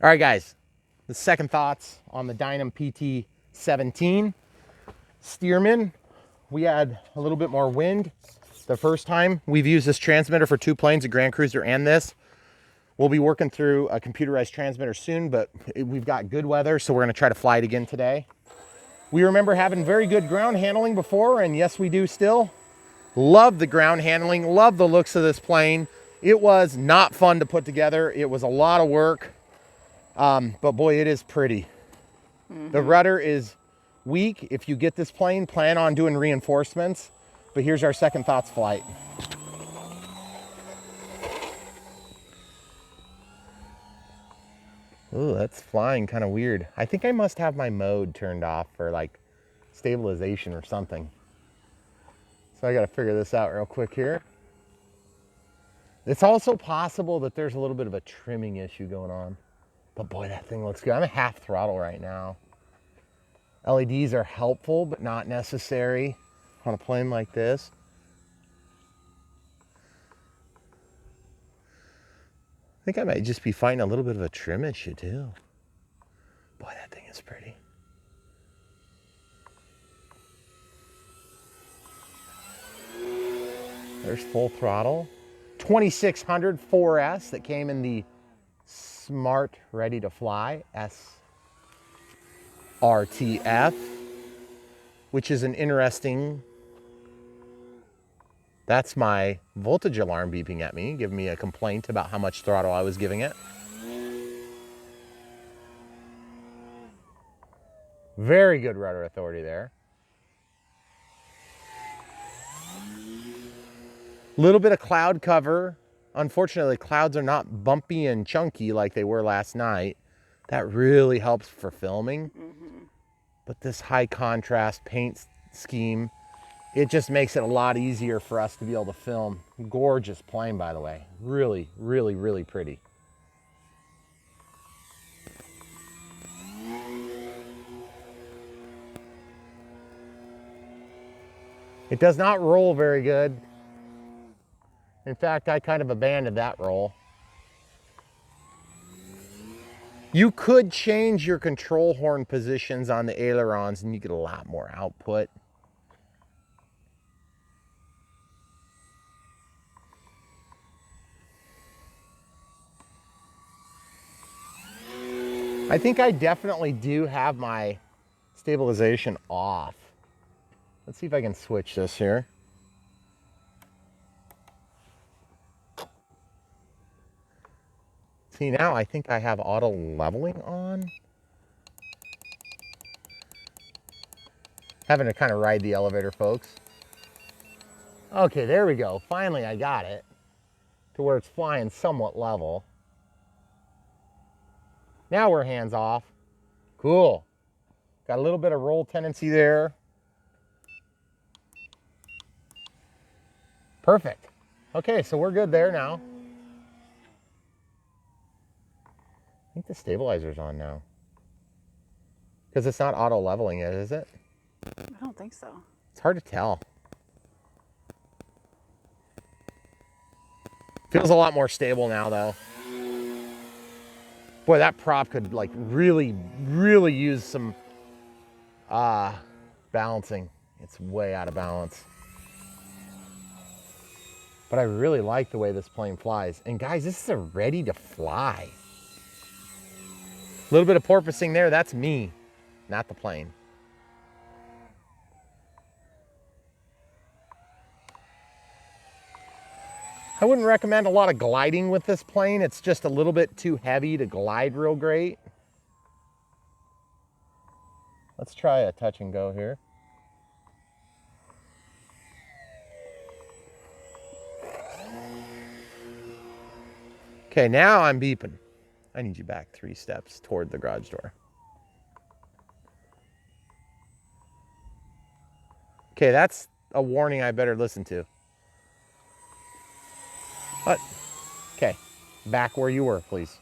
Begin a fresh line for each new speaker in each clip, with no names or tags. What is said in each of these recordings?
All right, guys, the second thoughts on the Dynam PT-17. Steerman, we had a little bit more wind the first time. We've used this transmitter for 2 planes, a Grand Cruiser and this. We'll be working through a computerized transmitter soon, but we've got good weather, so we're gonna try to fly it again today. We remember having very good ground handling before, and yes, we do still. Love the ground handling, love the looks of this plane. It was not fun to put together. It was a lot of work. But boy, it is pretty. The rudder is weak. If you get this plane, plan on doing reinforcements. But here's our second thoughts flight. Ooh, that's flying kind of weird. I think I must have my mode turned off for like stabilization or something. So I got to figure this out real quick here. It's also possible that there's a little bit of a trimming issue going on. But boy, that thing looks good. I'm at half throttle right now. LEDs are helpful, but not necessary on a plane like this. I think I might just be fighting a little bit of a trim issue too. Boy, that thing is pretty. There's full throttle. 2600 4S that came in the Smart Ready to Fly SRTF, which is an interesting, that's my voltage alarm beeping at me, giving me a complaint about how much throttle I was giving it. Very good rudder authority there. Little bit of cloud cover. Unfortunately, clouds are not bumpy and chunky like they were last night. That really helps for filming. But this high contrast paint scheme, it just makes it a lot easier for us to be able to film. Gorgeous plane, by the way. Really, really, really pretty. It does not roll very good. In fact, I kind of abandoned that roll. You could change your control horn positions on the ailerons and you get a lot more output. I think I definitely do have my stabilization off. Let's see if I can switch this here. See, now I think I have auto leveling on. Having to kind of ride the elevator, folks. Okay, there we go. Finally, I got it to where it's flying somewhat level. Now we're hands off. Cool. Got a little bit of roll tendency there. Perfect. Okay, so we're good there now. I think the stabilizer's on now. Because it's not auto leveling it, is it?
I don't think so.
It's hard to tell. Feels a lot more stable now, though. Boy, that prop could like really, really use some balancing. It's way out of balance. But I really like the way this plane flies. And guys, this is a ready to fly. A little bit of porpoising there, that's me, not the plane. I wouldn't recommend a lot of gliding with this plane. It's just a little bit too heavy to glide real great. Let's try a touch and go here. Okay, now I'm beeping. I need you back 3 steps toward the garage door. Okay, that's a warning I better listen to. What? Okay, back where you were, please.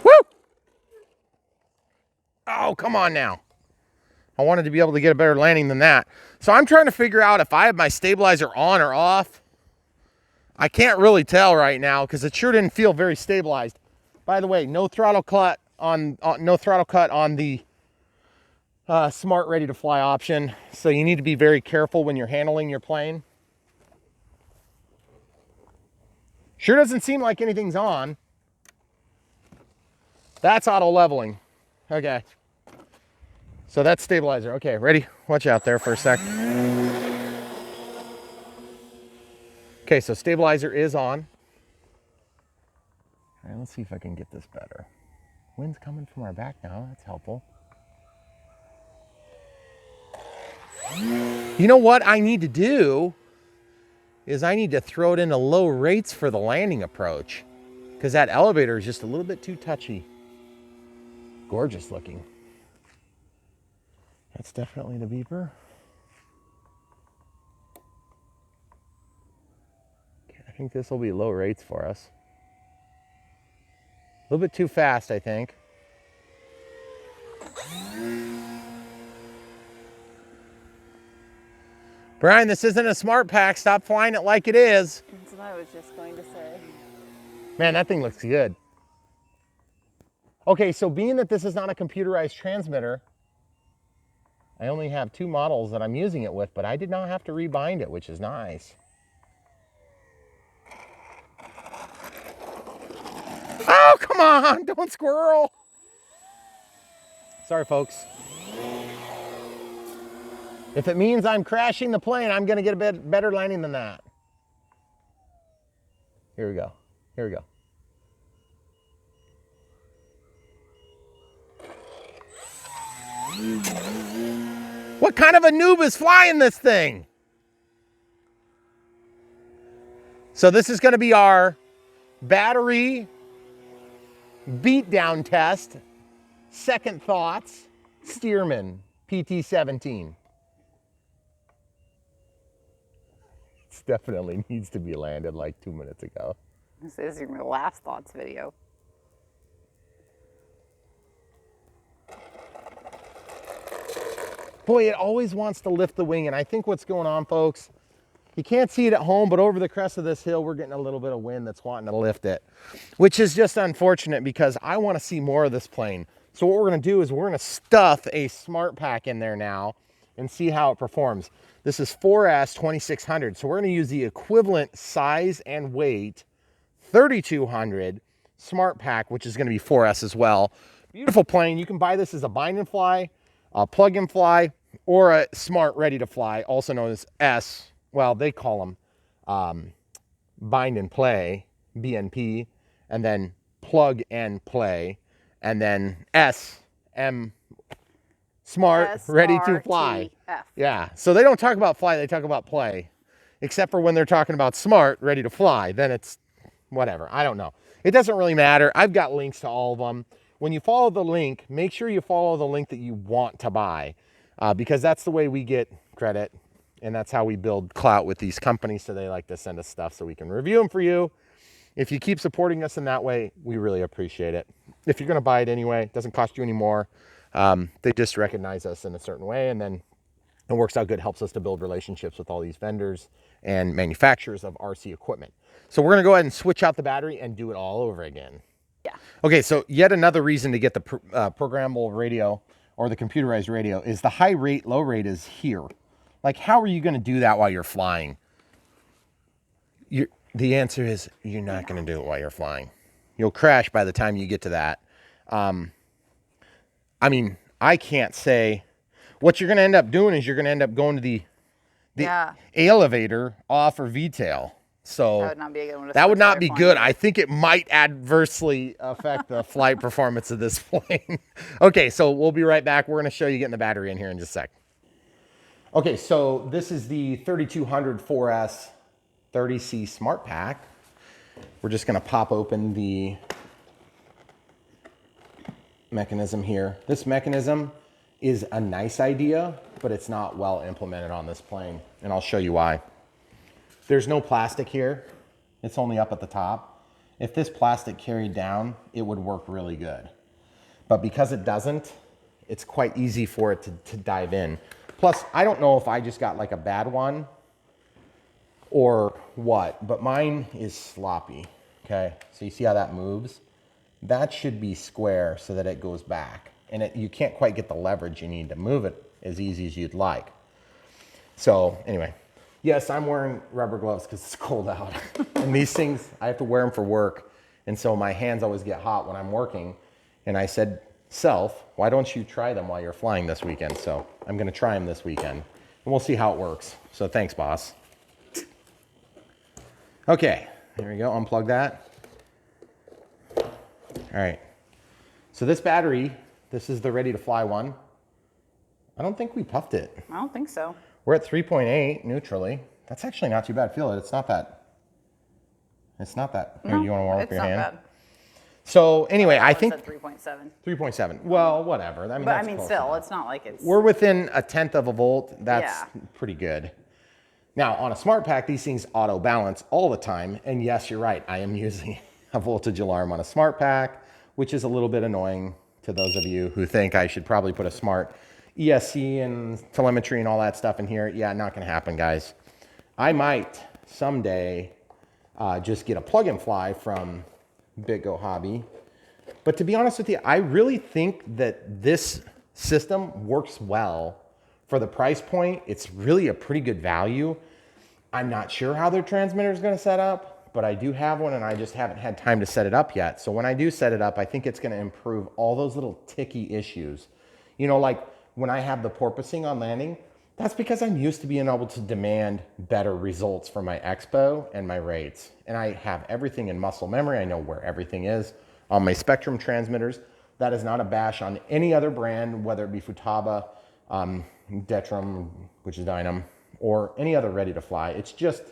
Woo! Oh, come on now. I wanted to be able to get a better landing than that. So I'm trying to figure out if I have my stabilizer on or off. I can't really tell right now because it sure didn't feel very stabilized. By the way, no throttle cut on the Smart Ready to Fly option. So you need to be very careful when you're handling your plane. Sure doesn't seem like anything's on. That's auto leveling. Okay. So that's stabilizer. Okay, ready? Watch out there for a sec. Okay, so stabilizer is on. All right, let's see if I can get this better. Wind's coming from our back now. That's helpful. You know what I need to do is I need to throw it into low rates for the landing approach because that elevator is just a little bit too touchy. Gorgeous looking. That's definitely the beeper. Okay, I think this will be low rates for us. A little bit too fast, I think. Brian, this isn't a smart pack. Stop flying it like it is.
That's what I was just going to say.
Man, that thing looks good. Okay, so being that this is not a computerized transmitter, I only have 2 models that I'm using it with, but I did not have to rebind it, which is nice. Oh, come on, don't squirrel. Sorry, folks. If it means I'm crashing the plane, I'm gonna get a bit better landing than that. Here we go, here we go. What kind of a noob is flying this thing? So this is gonna be our battery beatdown test, second thoughts, Stearman PT-17. It definitely needs to be landed like 2 minutes ago.
This is your last thoughts video.
Boy, it always wants to lift the wing, and I think what's going on, folks, you can't see it at home, but over the crest of this hill, we're getting a little bit of wind that's wanting to lift it, which is just unfortunate because I want to see more of this plane. So what we're going to do is we're going to stuff a smart pack in there now and see how it performs. This is 4S 2600, so we're going to use the equivalent size and weight 3200 smart pack, which is going to be 4S as well. Beautiful plane. You can buy this as a bind and fly, a plug and fly, or a smart ready to fly, also known as S. Well, they call them bind and play, BNP, and then plug and play, and then SM, smart, ready to fly. Yeah, so they don't talk about fly, they talk about play, except for when they're talking about smart, ready to fly. Then it's whatever, I don't know. It doesn't really matter. I've got links to all of them. When you follow the link, make sure you follow the link that you want to buy because that's the way we get credit. And that's how we build clout with these companies. So they like to send us stuff so we can review them for you. If you keep supporting us in that way, we really appreciate it. If you're going to buy it anyway, it doesn't cost you any more. They just recognize us in a certain way. And then it works out good, helps us to build relationships with all these vendors and manufacturers of RC equipment. So we're going to go ahead and switch out the battery and do it all over again.
Yeah.
Okay, so yet another reason to get the programmable radio or the computerized radio is the high rate, low rate is here. Like, how are you going to do that while you're flying? The answer is you're not going to do it while you're flying. You'll crash by the time you get to that. I mean, I can't say. What you're going to end up doing is you're going to end up going to the elevator off or V-tail. So
that would not be a good one.
That would not be good. I think it might adversely affect the flight performance of this plane. Okay, so we'll be right back. We're going to show you getting the battery in here in just a sec. Okay, so this is the 3200 4S 30C Smart Pack. We're just going to pop open the mechanism here. This mechanism is a nice idea, but it's not well implemented on this plane, and I'll show you why. There's no plastic here. It's only up at the top. If this plastic carried down, it would work really good. But because it doesn't, it's quite easy for it to dive in. Plus, I don't know if I just got like a bad one or what, but mine is sloppy, okay? So you see how that moves? That should be square so that it goes back. And you can't quite get the leverage you need to move it as easy as you'd like. So anyway, yes, I'm wearing rubber gloves because it's cold out. And these things, I have to wear them for work. And so my hands always get hot when I'm working. And I said, Self, why don't you try them while you're flying this weekend? So I'm going to try them this weekend. And we'll see how it works. So thanks, boss. Okay, there we go. Unplug that. All right. So this battery, this is the ready to fly one. I don't think we puffed it.
I don't think so.
We're at 3.8 neutrally. That's actually not too bad. Feel it. It's not that.
No,
Here, you want to warm up your hand?
It's not bad.
So anyway, I think
3.7.
3.7. Well, whatever.
But
that's
I mean,
close
still,
enough.
it's not like it's.
We're within a tenth of a volt. That's
Yeah.
pretty good. Now, on a smart pack, these things auto balance all the time. And yes, you're right. I am using a voltage alarm on a smart pack, which is a little bit annoying to those of you who think I should probably put a smart ESC and telemetry and all that stuff in here. Yeah, not going to happen, guys. I might someday just get a plug and fly from BitGo Hobby. But to be honest with you, I really think that this system works well for the price point. It's really a pretty good value. I'm not sure how their transmitter is going to set up, but I do have one and I just haven't had time to set it up yet. So when I do set it up, I think it's going to improve all those little ticky issues. You know, like when I have the porpoising on landing, that's because I'm used to being able to demand better results for my expo and my rates. And I have everything in muscle memory. I know where everything is on my Spectrum transmitters. That is not a bash on any other brand, whether it be Futaba, Detrum, which is Dynam, or any other ready to fly. It's just,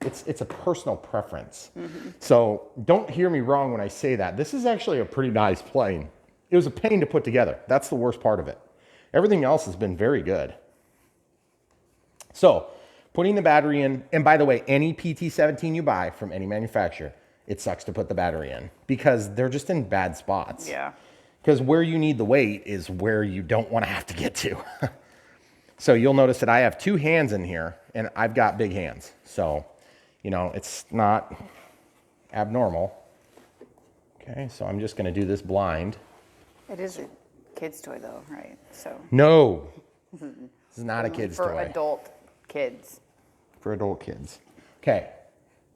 it's a personal preference. Mm-hmm. So don't hear me wrong when I say that. This is actually a pretty nice plane. It was a pain to put together. That's the worst part of it. Everything else has been very good. So putting the battery in, and by the way, any PT-17 you buy from any manufacturer, it sucks to put the battery in because they're just in bad spots.
Yeah.
Because where you need the weight is where you don't want to have to get to. So you'll notice that I have two hands in here and I've got big hands. So, you know, it's not abnormal. Okay, so I'm just going to do this blind.
It is a kid's toy though, right? So.
No, this is not a kid's toy.
For adult kids.
For adult kids. Okay,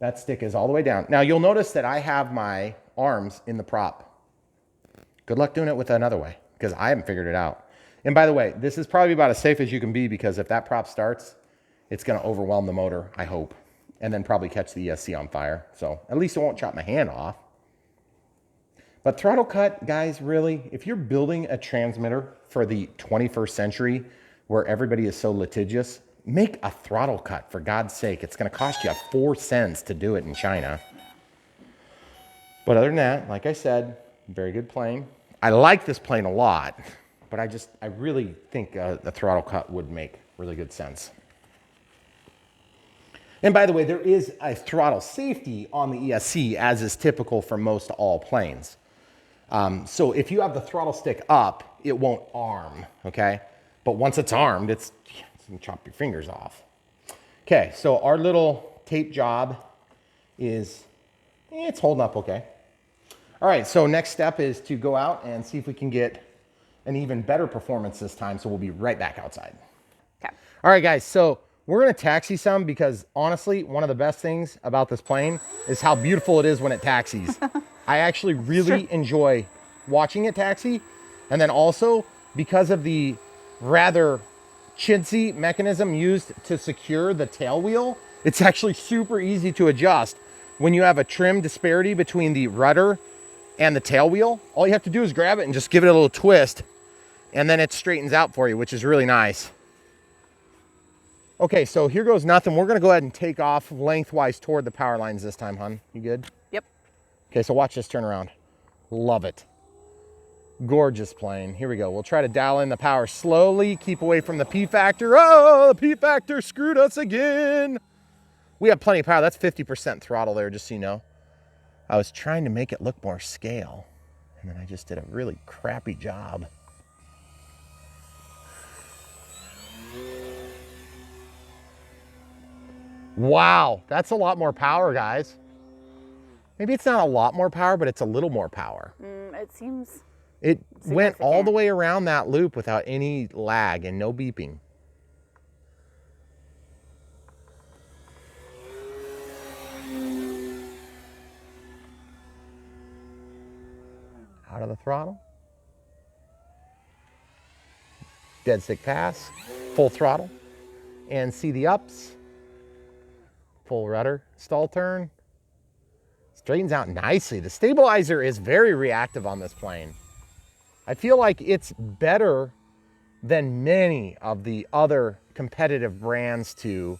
that stick is all the way down. Now you'll notice that I have my arms in the prop. Good luck doing it with another way because I haven't figured it out. And by the way, this is probably about as safe as you can be because if that prop starts, it's going to overwhelm the motor, I hope, and then probably catch the ESC on fire. So at least it won't chop my hand off. But throttle cut, guys, really, if you're building a transmitter for the 21st century where everybody is so litigious, make a throttle cut, for God's sake. It's going to cost you 4 cents to do it in China. But other than that, like I said, very good plane. I like this plane a lot, but I really think the throttle cut would make really good sense. And by the way, there is a throttle safety on the ESC, as is typical for most all planes. So if you have the throttle stick up, it won't arm, okay? But once it's armed, it's going to chop your fingers off. Okay, so our little tape job is, it's holding up okay. All right, so next step is to go out and see if we can get an even better performance this time. So we'll be right back outside.
Okay.
All right, guys, so we're going to taxi some because honestly, one of the best things about this plane is how beautiful it is when it taxis. I actually really enjoy watching it taxi. And then also because of the rather chintzy mechanism used to secure the tail wheel, it's actually super easy to adjust when you have a trim disparity between the rudder and the tail wheel. All you have to do is grab it and just give it a little twist and then it straightens out for you, which is really nice. Okay, so here goes nothing. We're gonna go ahead and take off lengthwise toward the power lines this time, hon. You good?
Yep.
Okay, so watch this turn around. Love it. Gorgeous plane. Here we go. We'll try to dial in the power slowly, keep away from the P factor. Oh, the P factor screwed us again. We have plenty of power. That's 50% throttle there, just so you know. I was trying to make it look more scale, and then I just did a really crappy job. Wow, that's a lot more power, guys. Maybe it's not a lot more power, but it's a little more power.
It seems
It went all the
significant.
way around that loop without any lag and no beeping. Out of the throttle. Dead stick pass, full throttle, and see the ups. Full rudder, stall turn. Straightens out nicely. The stabilizer is very reactive on this plane. I feel like it's better than many of the other competitive brands to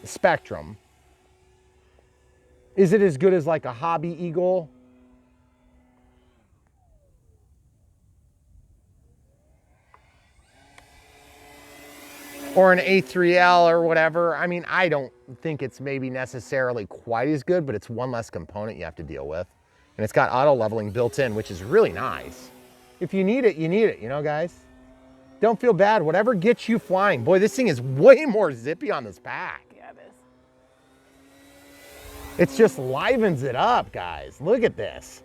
Spectrum. Is it as good as like a Hobby Eagle? Or an A3L or whatever? I mean, I don't think it's maybe necessarily quite as good, but it's one less component you have to deal with. And it's got auto leveling built in, which is really nice. If you need it, you know, guys? Don't feel bad. Whatever gets you flying. Boy, this thing is way more zippy on this pack.
Yeah, it is.
It just livens it up, guys. Look at this.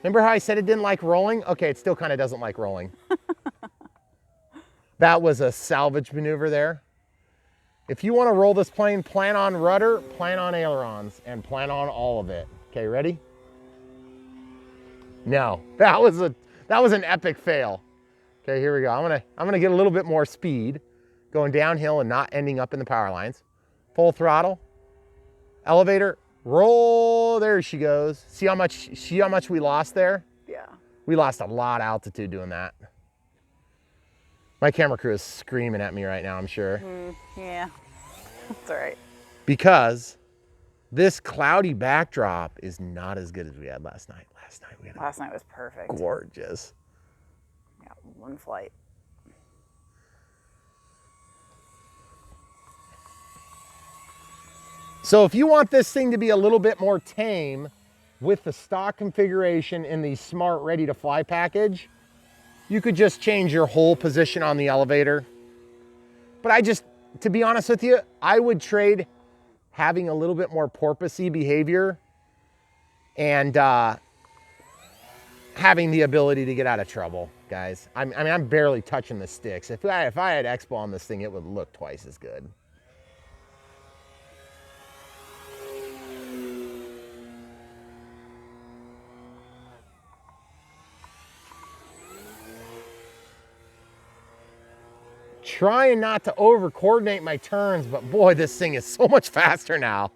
Remember how I said it didn't like rolling? Okay, it still kind of doesn't like rolling. That was a salvage maneuver there. If you want to roll this plane, plan on rudder, plan on ailerons, and plan on all of it. Okay, ready? No, that was an epic fail. Okay, here we go. I'm gonna get a little bit more speed, going downhill and not ending up in the power lines. Full throttle, elevator, roll. There she goes. See how much we lost there?
Yeah.
We lost a lot of altitude doing that. My camera crew is screaming at me right now, I'm sure.
Yeah, that's all right.
Because this cloudy backdrop is not as good as we had last night.
Last night was perfect.
Gorgeous.
Yeah, one flight.
So if you want this thing to be a little bit more tame with the stock configuration in the Smart Ready to Fly package, you could just change your whole position on the elevator. But to be honest with you, I would trade having a little bit more porpoisey behavior and having the ability to get out of trouble, guys. I mean, I'm barely touching the sticks. If I had Expo on this thing, it would look twice as good. Trying not to over coordinate my turns, but boy, this thing is so much faster now.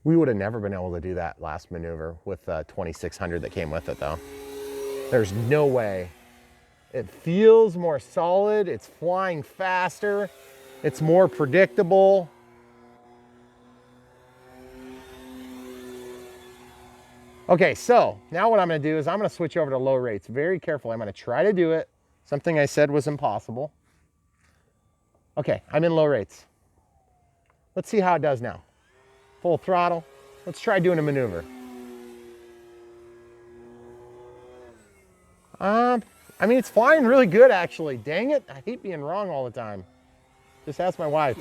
We would have never been able to do that last maneuver with 2600 that came with it though. There's no way. It feels more solid, it's flying faster, it's more predictable. Okay, so now what I'm gonna do is I'm gonna switch over to low rates. Very carefully, I'm gonna try to do it. Something I said was impossible. Okay, I'm in low rates. Let's see how it does now. Full throttle. Let's try doing a maneuver. I mean, it's flying really good actually. Dang it, I hate being wrong all the time. Just ask my wife.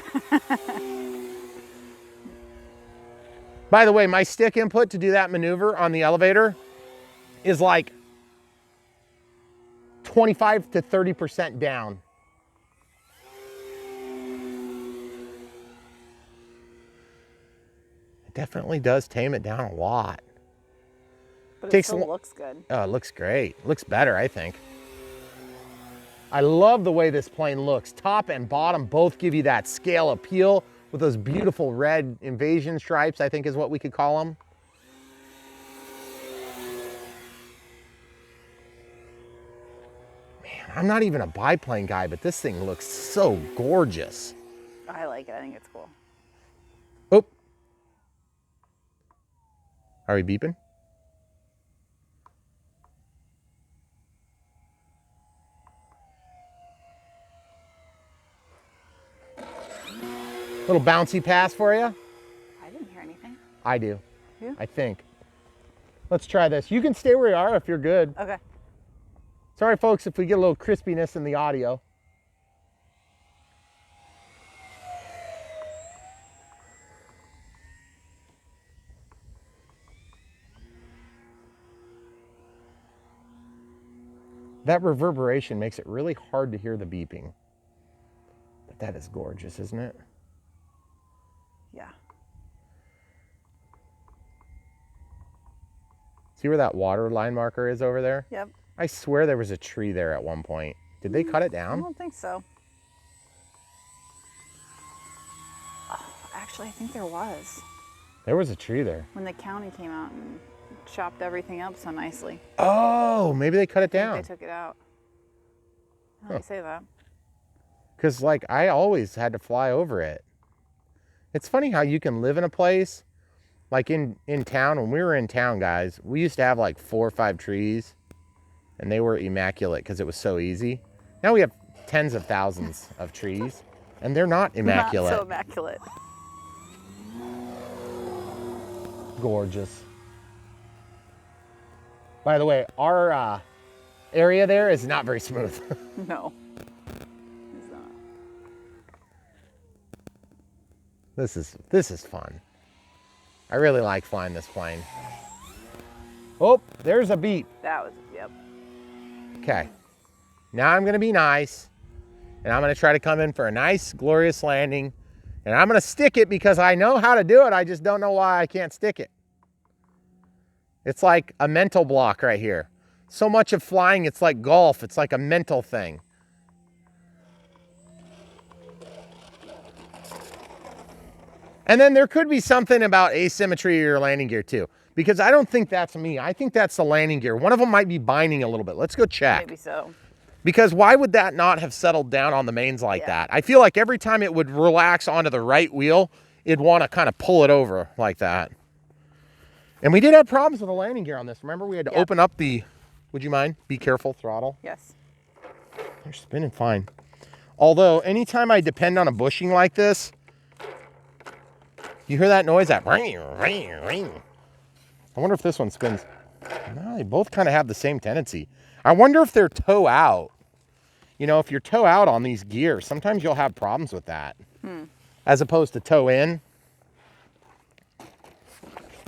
By the way, my stick input to do that maneuver on the elevator is like 25 to 30% down. It definitely does tame it down a lot.
But it still looks good.
Oh, it looks great. It looks better, I think. I love the way this plane looks. Top and bottom both give you that scale appeal with those beautiful red invasion stripes, I think is what we could call them. Man, I'm not even a biplane guy, but this thing looks so gorgeous.
I like it. I think it's cool.
Oh. Are we beeping? Little bouncy pass for you.
I didn't hear anything.
I do.
You?
I think. Let's try this. You can stay where you are if you're good.
Okay.
Sorry, folks, if we get a little crispiness in the audio. That reverberation makes it really hard to hear the beeping. But that is gorgeous, isn't it?
Yeah.
See where that water line marker is over there?
Yep.
I swear there was a tree there at one point. Did they cut it
I
down?
don't think so. Oh, actually, I think there was.
There was a tree there.
When the county came out and chopped everything up so nicely.
Oh, maybe they cut it
I
down.
think they took it out. How do you say that?
Because, like, I always had to fly over it. It's funny how you can live in a place, like in town. When we were in town, guys, we used to have like 4 or 5 trees, and they were immaculate because it was so easy. Now we have tens of thousands of trees, and they're not immaculate.
Not so immaculate.
Gorgeous. By the way, our area there is not very smooth.
No. It's not.
This is fun. I really like flying this plane. Oh, there's a beep.
That was, yep.
Okay. Now I'm going to be nice, and I'm going to try to come in for a nice, glorious landing, and I'm going to stick it because I know how to do it. I just don't know why I can't stick it. It's like a mental block right here. So much of flying, it's like golf. It's like a mental thing. And then there could be something about asymmetry of your landing gear too, because I don't think that's me. I think that's the landing gear. One of them might be binding a little bit. Let's go check.
Maybe so.
Because why would that not have settled down on the mains like that? I feel like every time it would relax onto the right wheel, it'd want to kind of pull it over like that. And we did have problems with the landing gear on this. Remember, we had to open up the, would you mind? Be careful, throttle.
Yes.
They're spinning fine. Although, anytime I depend on a bushing like this, you hear that noise? That ring, ring, ring. I wonder if this one spins. No, they both kind of have the same tendency. I wonder if they're toe out. You know, if you're toe out on these gears, sometimes you'll have problems with that. As opposed to toe in.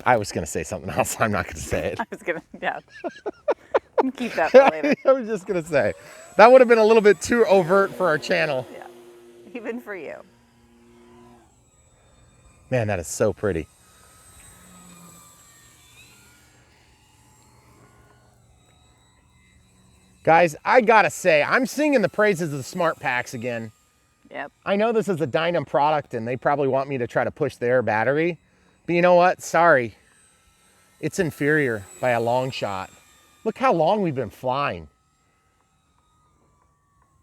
I was going to say something else. I'm not going to say it.
I was going to, yeah. Keep that for later.
I was just going to say. That would have been a little bit too overt for our channel.
Yeah. Even for you.
Man, that is so pretty. Guys, I gotta say, I'm singing the praises of the Smart Packs again.
Yep.
I know this is a Dynam product and they probably want me to try to push their battery, but you know what? Sorry. It's inferior by a long shot. Look how long we've been flying.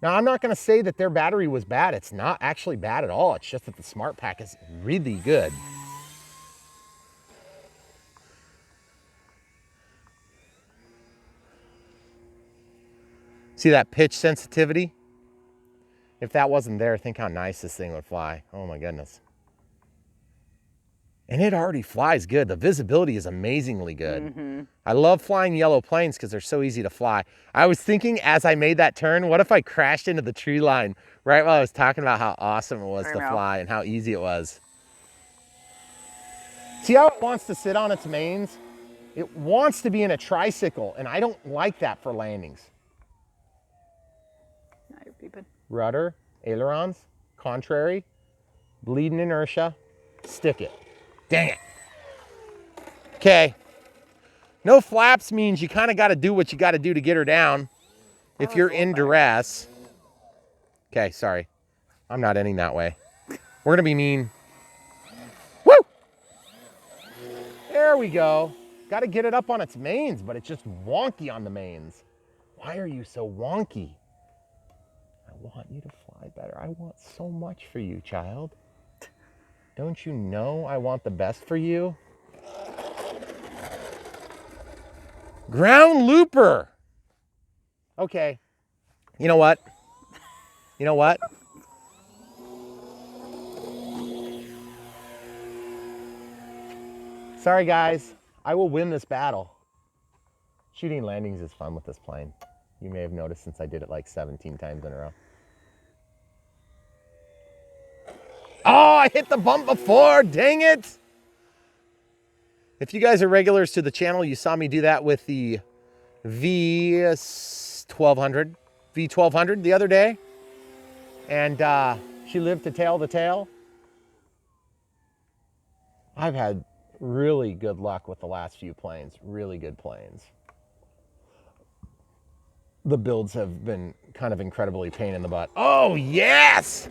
Now, I'm not gonna say that their battery was bad. It's not actually bad at all. It's just that the Smart Pack is really good. See that pitch sensitivity? If that wasn't there, think how nice this thing would fly. Oh my goodness. And it already flies good. The visibility is amazingly good. I love flying yellow planes because they're so easy to fly. I was thinking as I made that turn, what if I crashed into the tree line right while I was talking about how awesome it was to fly and how easy it was. See how it wants to sit on its mains? It wants to be in a tricycle, and I don't like that for landings.
Now you're beeping.
Rudder, ailerons, contrary, bleeding inertia, stick it. Dang it. Okay. No flaps means you kind of got to do what you got to do to get her down if you're in duress. Okay, sorry. I'm not ending that way. We're going to be mean. Woo! There we go. Got to get it up on its mains, but it's just wonky on the mains. Why are you so wonky? I want you to fly better. I want so much for you, child. Don't you know I want the best for you? Ground looper. Okay. You know what? You know what? Sorry, guys. I will win this battle. Shooting landings is fun with this plane. You may have noticed since I did it like 17 times in a row. Oh, I hit the bump before, dang it. If you guys are regulars to the channel, you saw me do that with the V1200 the other day. And she lived to tail the tail. I've had really good luck with the last few planes, really good planes. The builds have been kind of incredibly pain in the butt. Oh, yes!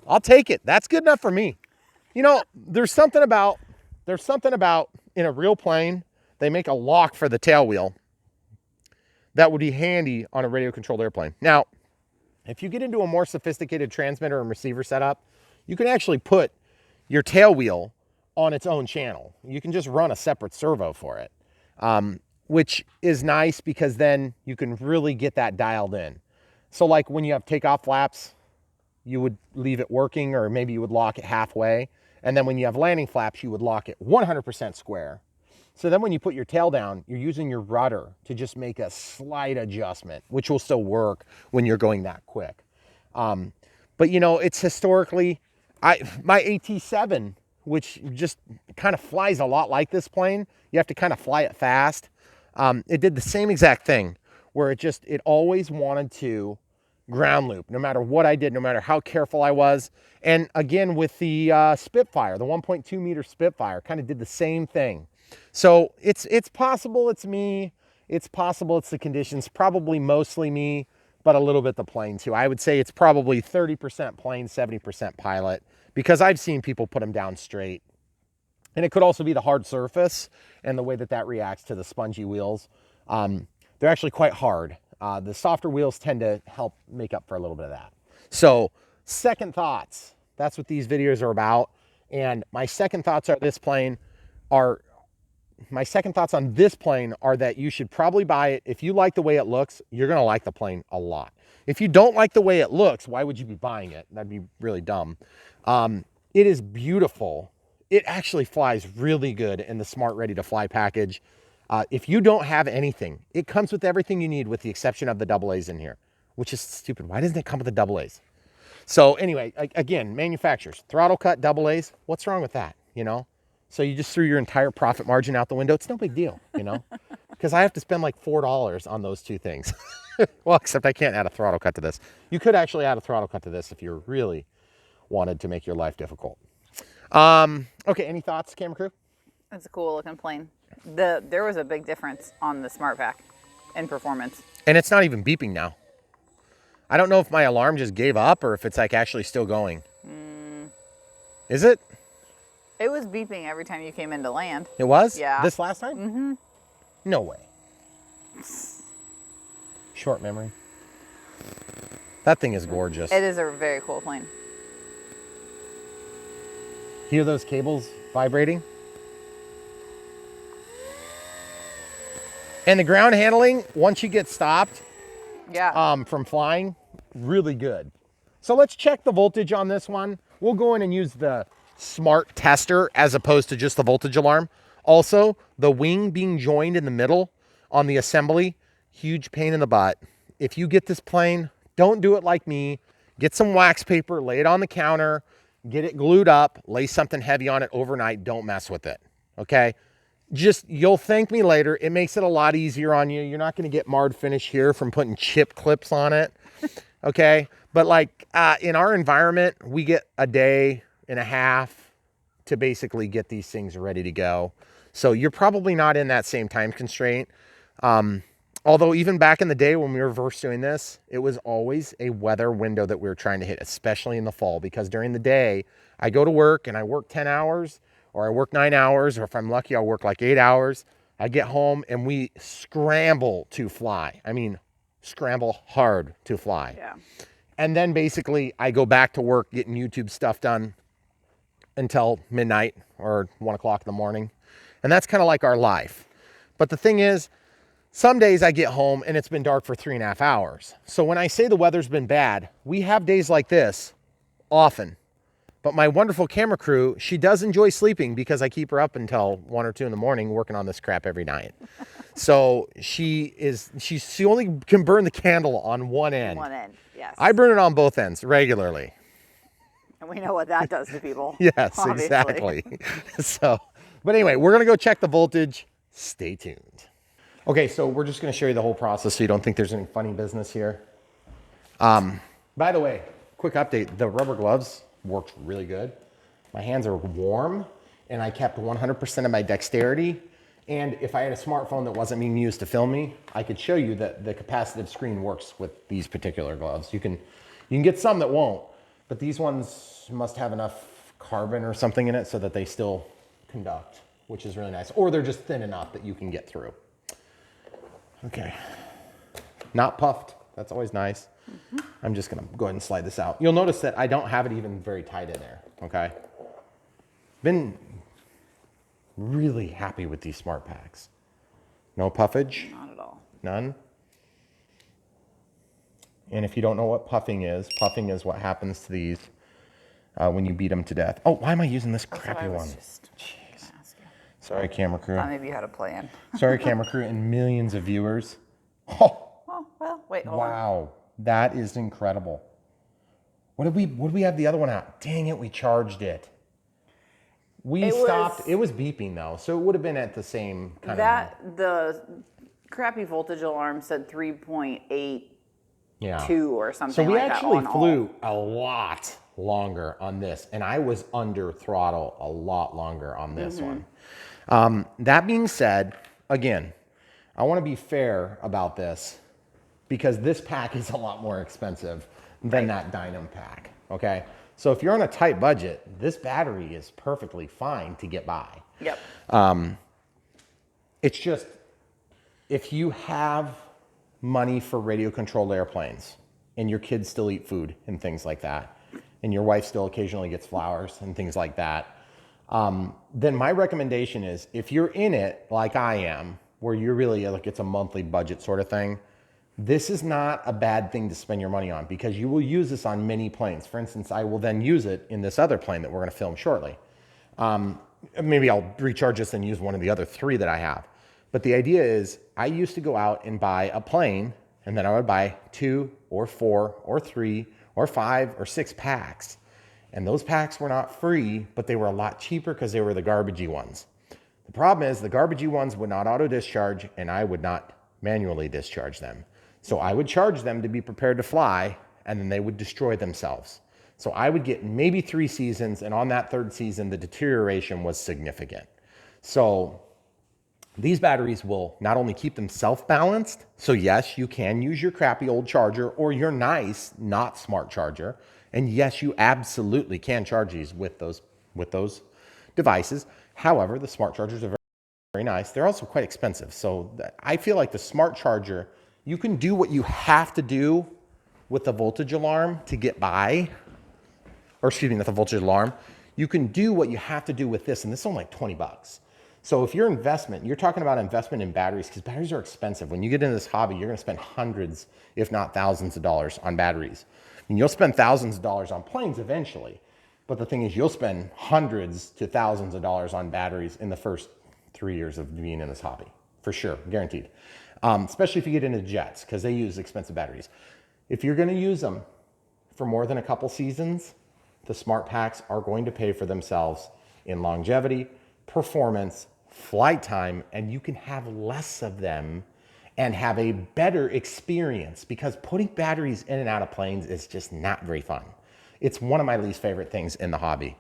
I'll take it. That's good enough for me. You know, there's something about in a real plane, they make a lock for the tail wheel that would be handy on a radio controlled airplane. Now, if you get into a more sophisticated transmitter and receiver setup, you can actually put your tail wheel on its own channel. You can just run a separate servo for it, which is nice because then you can really get that dialed in. So like when you have takeoff flaps, you would leave it working, or maybe you would lock it halfway. And then when you have landing flaps, you would lock it 100% square. So then when you put your tail down, you're using your rudder to just make a slight adjustment, which will still work when you're going that quick. But you know, it's historically, my AT-7, which just kind of flies a lot like this plane, you have to kind of fly it fast. It did the same exact thing where it always wanted to ground loop, no matter what I did, no matter how careful I was. And again, with the Spitfire, the 1.2 meter Spitfire kind of did the same thing. So it's possible it's me. It's possible it's the conditions, probably mostly me, but a little bit the plane too. I would say it's probably 30% plane, 70% pilot, because I've seen people put them down straight. And it could also be the hard surface and the way that reacts to the spongy wheels. They're actually quite hard. The softer wheels tend to help make up for a little bit of that. So second thoughts, that's what these videos are about. And my second thoughts on this plane are that you should probably buy it. If you like the way it looks, you're going to like the plane a lot. If you don't like the way it looks, why would you be buying it? That'd be really dumb. It is beautiful. It actually flies really good in the Smart Ready to Fly package. If you don't have anything, it comes with everything you need with the exception of the AA's in here, which is stupid. Why doesn't it come with the AA's? So anyway, again, manufacturers, throttle cut AA's, what's wrong with that, you know? So you just threw your entire profit margin out the window. It's no big deal, you know, because I have to spend like $4 on those two things. Well, except I can't add a throttle cut to this. You could actually add a throttle cut to this if you really wanted to make your life difficult. Okay, any thoughts, camera crew?
It's a cool looking plane. There was a big difference on the Smart Pack in performance.
And it's not even beeping now. I don't know if my alarm just gave up or if it's like actually still going. Is it?
It was beeping every time you came into land.
It was?
Yeah.
This last time? Mm-hmm. No way. Short memory. That thing is gorgeous.
It is a very cool plane.
Hear those cables vibrating? And the ground handling, once you get stopped from flying, really good. So let's check the voltage on this one. We'll go in and use the Smart Tester as opposed to just the voltage alarm. Also, the wing being joined in the middle on the assembly, huge pain in the butt. If you get this plane, don't do it like me. Get some wax paper, lay it on the counter, get it glued up, lay something heavy on it overnight. Don't mess with it, okay? You'll thank me later. It makes it a lot easier on you. You're not going to get marred finish here from putting chip clips on it, okay? But like in our environment, we get a day and a half to basically get these things ready to go. So you're probably not in that same time constraint. Although even back in the day when we were first doing this, it was always a weather window that we were trying to hit, especially in the fall, because during the day, I go to work and I work 10 hours or I work 9 hours, or if I'm lucky, I'll work like 8 hours. I get home and we scramble to fly. I mean, scramble hard to fly.
Yeah.
And then basically I go back to work getting YouTube stuff done until midnight or 1 o'clock in the morning. And that's kind of like our life. But the thing is, some days I get home and it's been dark for 3.5 hours. So when I say the weather's been bad, we have days like this often. But my wonderful camera crew, she does enjoy sleeping because I keep her up until 1 or 2 in the morning working on this crap every night. So she only can burn the candle on one end.
One end, yes.
I burn it on both ends regularly.
And we know what that does to people.
Yes,
obviously.
exactly. So, but anyway, we're going to go check the voltage. Stay tuned. Okay, so we're just going to show you the whole process so you don't think there's any funny business here. By the way, quick update. The rubber gloves worked really good. My hands are warm and I kept 100% of my dexterity. And if I had a smartphone that wasn't being used to film me, I could show you that the capacitive screen works with these particular gloves. You can get some that won't, but these ones must have enough carbon or something in it so that they still conduct, which is really nice. Or they're just thin enough that you can get through. Okay. Not puffed. That's always nice. I'm just gonna go ahead and slide this out. You'll notice that I don't have it even very tight in there, okay? Been really happy with these smart packs. No puffage.
Not at all.
None. And if you don't know what puffing is what happens to these when you beat them to death. Oh, why am I using this crappy one? Jeez. Sorry, camera crew.
Thought maybe you had a plan.
Sorry, camera crew and millions of viewers. Oh,
Oh, well, wait, hold on.
wow. That is incredible. What did we have the other one at? Dang it, we charged it. We stopped. It was beeping though, so it would have been at the same kind of.
The crappy voltage alarm said 3.82
Yeah.
or something.
So we
like
actually
that
flew a lot longer on this, and I was under throttle a lot longer on this one. That being said, again, I want to be fair about this because this pack is a lot more expensive than that Dynam pack. Okay. So if you're on a tight budget, this battery is perfectly fine to get by.
Yep.
It's just, if you have money for radio controlled airplanes and your kids still eat food and things like that, and your wife still occasionally gets flowers and things like that, then my recommendation is if you're in it like I am, where you're really like it's a monthly budget sort of thing, this is not a bad thing to spend your money on because you will use this on many planes. For instance, I will then use it in this other plane that we're going to film shortly. Maybe I'll recharge this and use one of the other 3 that I have. But the idea is I used to go out and buy a plane and then I would buy 2 or 4 or 3 or 5 or 6 packs. And those packs were not free, but they were a lot cheaper because they were the garbagey ones. The problem is the garbagey ones would not auto discharge and I would not manually discharge them. So I would charge them to be prepared to fly and then they would destroy themselves. So I would get maybe 3 seasons, and on that 3rd season, the deterioration was significant. So these batteries will not only keep them self-balanced, so yes, you can use your crappy old charger or your nice, not smart charger. And yes, you absolutely can charge these with those devices. However, the smart chargers are very, very nice. They're also quite expensive. So I feel like the smart charger, you can do what you have to do with the voltage alarm to get by. Or excuse me, not the voltage alarm. You can do what you have to do with this, and this is only like 20 bucks. So if your investment, you're talking about investment in batteries, because batteries are expensive. When you get into this hobby, you're going to spend hundreds, if not thousands of dollars on batteries. And you'll spend thousands of dollars on planes eventually. But the thing is, you'll spend hundreds to thousands of dollars on batteries in the first 3 years of being in this hobby, for sure, guaranteed. Especially if you get into jets, because they use expensive batteries. If you're going to use them for more than a couple seasons, the smart packs are going to pay for themselves in longevity, performance, flight time, and you can have less of them and have a better experience, because putting batteries in and out of planes is just not very fun. It's one of my least favorite things in the hobby.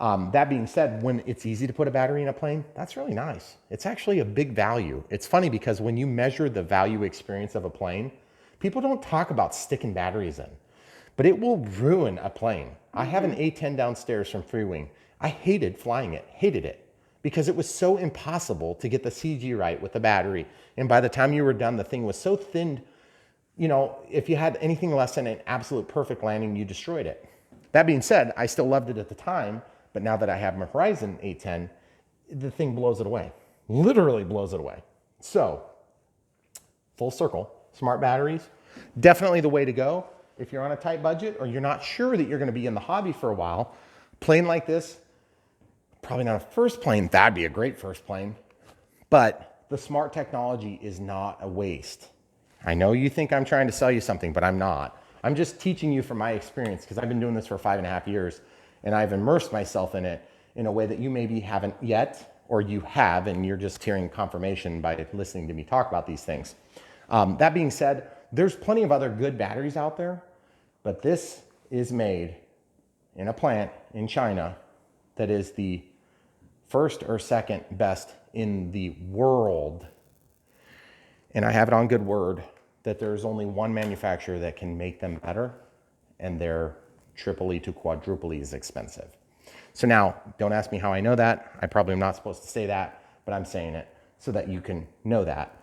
That being said, when it's easy to put a battery in a plane, that's really nice. It's actually a big value. It's funny because when you measure the value experience of a plane, people don't talk about sticking batteries in, but it will ruin a plane. I have an A10 downstairs from Freewing. I hated flying it, hated it, because it was so impossible to get the CG right with the battery. And by the time you were done, the thing was so thinned, you know, if you had anything less than an absolute perfect landing, you destroyed it. That being said, I still loved it at the time, but now that I have my Horizon 810, the thing blows it away, literally blows it away. So, full circle, smart batteries, definitely the way to go. If you're on a tight budget or you're not sure that you're going to be in the hobby for a while, plane like this, probably not a first plane. That'd be a great first plane. But the smart technology is not a waste. I know you think I'm trying to sell you something, but I'm not. I'm just teaching you from my experience because I've been doing this for 5.5 years and I've immersed myself in it in a way that you maybe haven't yet, or you have, and you're just hearing confirmation by listening to me talk about these things. That being said, there's plenty of other good batteries out there, but this is made in a plant in China that is the first or second best in the world. And I have it on good word that there's only one manufacturer that can make them better, and they're triply to quadruply as expensive. So now, don't ask me how I know that. I probably am not supposed to say that, but I'm saying it so that you can know that,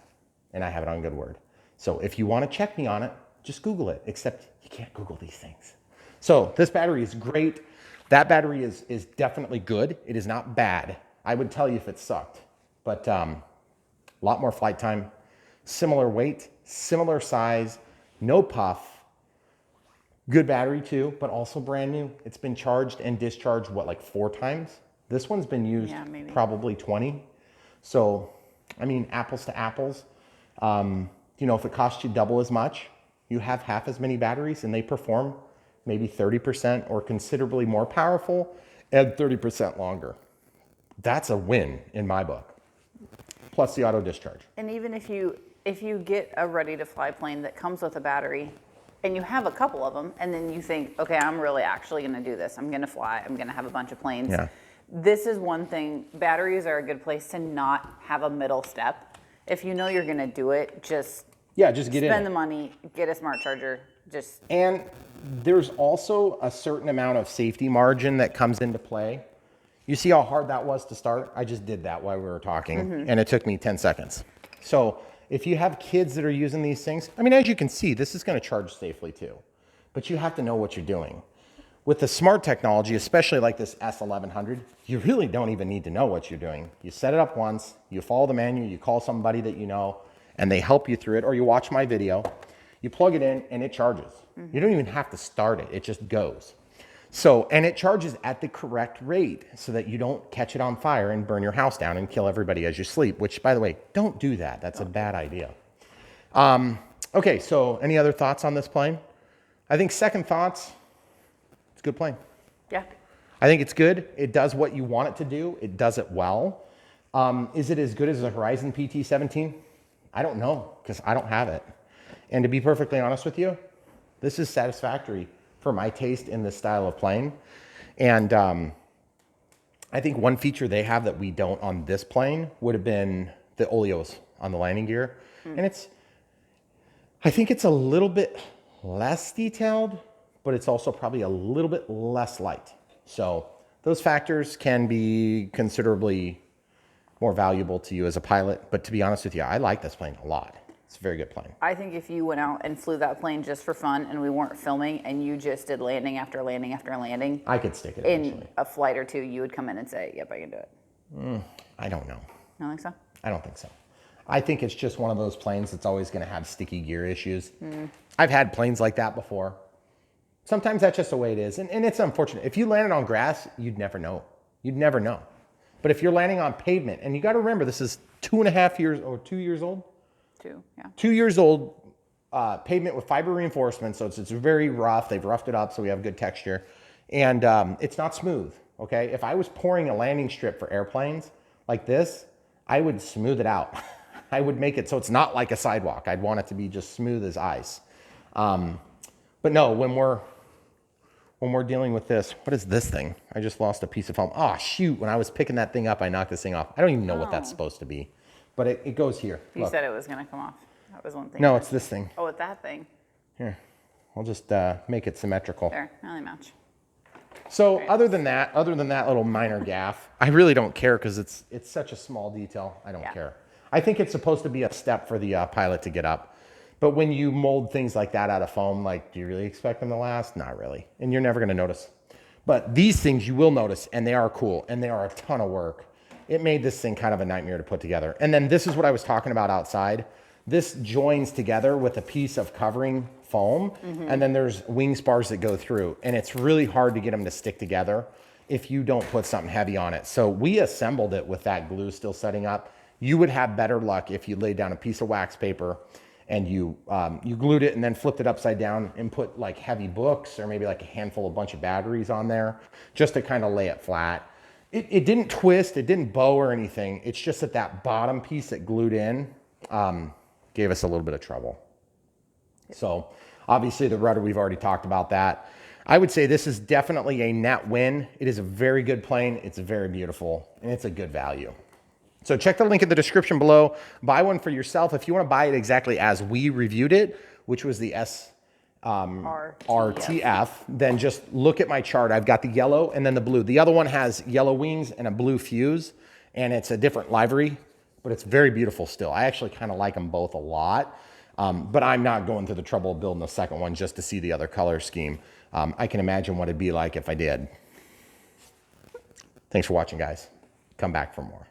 and I have it on good word. So if you want to check me on it, just Google it, except you can't Google these things. So this battery is great. That battery is definitely good. It is not bad. I would tell you if it sucked, but a lot more flight time, similar weight, similar size, no puff. Good battery too, but also brand new. It's been charged and discharged, what, like 4 times? This one's been used probably 20. So, I mean, apples to apples. You know, if it costs you double as much, you have half as many batteries and they perform maybe 30% or considerably more powerful and 30% longer. That's a win in my book. Plus the auto discharge.
And even if you get a ready to fly plane that comes with a battery, and you have a couple of them, and then you think, okay, I'm really actually going to do this. I'm going to fly. I'm going to have a bunch of planes.
Yeah.
This is one thing. Batteries are a good place to not have a middle step. If you know you're going to do it, just
get
spend the money, get a smart charger.
And there's also a certain amount of safety margin that comes into play. You see how hard that was to start? I just did that while we were talking, and it took me 10 seconds. So if you have kids that are using these things, I mean, as you can see, this is going to charge safely too, but you have to know what you're doing. With the smart technology, especially like this S1100, you really don't even need to know what you're doing. You set it up once, you follow the manual, you call somebody that you know, and they help you through it, or you watch my video, you plug it in and it charges. You don't even have to start it, it just goes. So, and it charges at the correct rate so that you don't catch it on fire and burn your house down and kill everybody as you sleep, which, by the way, don't do that. That's a bad idea. Okay, so any other thoughts on this plane? I think second thoughts, it's a good plane.
Yeah.
I think it's good. It does what you want it to do. It does it well. Is it as good as the Horizon PT-17? I don't know because I don't have it. And to be perfectly honest with you, this is satisfactory for my taste in this style of plane. And I think one feature they have that we don't on this plane would have been the oleos on the landing gear. And I think it's a little bit less detailed, but it's also probably a little bit less light. So those factors can be considerably more valuable to you as a pilot. But to be honest with you, I like this plane a lot. It's a very good plane.
I think if you went out and flew that plane just for fun and we weren't filming and you just did landing after landing after landing,
I could stick it
in a flight or two, you would come in and say, yep, I can do it.
I don't know.
You don't think so?
I don't think so. I think it's just one of those planes that's always going to have sticky gear issues. I've had planes like that before. Sometimes that's just the way it is. And it's unfortunate. If you landed on grass, you'd never know. You'd never know. But if you're landing on pavement, and you got to remember, this is 2.5 years or 2 years old?
2, yeah.
2 years old, pavement with fiber reinforcement. So it's very rough. They've roughed it up so we have good texture. And it's not smooth, okay? If I was pouring a landing strip for airplanes like this, I would smooth it out. I would make it so it's not like a sidewalk. I'd want it to be just smooth as ice. But no, when we're dealing with this, what is this thing? I just lost a piece of foam. Oh, shoot. When I was picking that thing up, I knocked this thing off. I don't even know what that's supposed to be. But it goes here.
You said it was going to come off. That was one thing.
No, it's this thing.
Oh, it's that thing.
Here. I'll just make it symmetrical.
There, now they match.
So other than that little minor gaff, I really don't care because it's such a small detail. I don't care. I think it's supposed to be a step for the pilot to get up. But when you mold things like that out of foam, like, do you really expect them to last? Not really. And you're never going to notice. But these things you will notice, and they are cool, and they are a ton of work. It made this thing kind of a nightmare to put together. And then this is what I was talking about outside. This joins together with a piece of covering foam, and then there's wing spars that go through. And it's really hard to get them to stick together. if you don't put something heavy on it. So we assembled it with that glue still setting up. You would have better luck if you laid down a piece of wax paper and you glued it and then flipped it upside down and put like heavy books or maybe like a handful of bunch of batteries on there just to kind of lay it flat. It didn't twist, it didn't bow or anything. It's just that that bottom piece that glued in gave us a little bit of trouble. So obviously the rudder, we've already talked about that. I would say this is definitely a net win. It is a very good plane. It's very beautiful and it's a good value. So check the link in the description below. Buy one for yourself. If you want to buy it exactly as we reviewed it, which was the RTF, then just look at my chart. I've got the yellow and then the blue. The other one has yellow wings and a blue fuse, and it's a different livery, but it's very beautiful still. I actually kind of like them both a lot, but I'm not going through the trouble of building a second one just to see the other color scheme. I can imagine what it'd be like if I did. Thanks for watching, guys. Come back for more.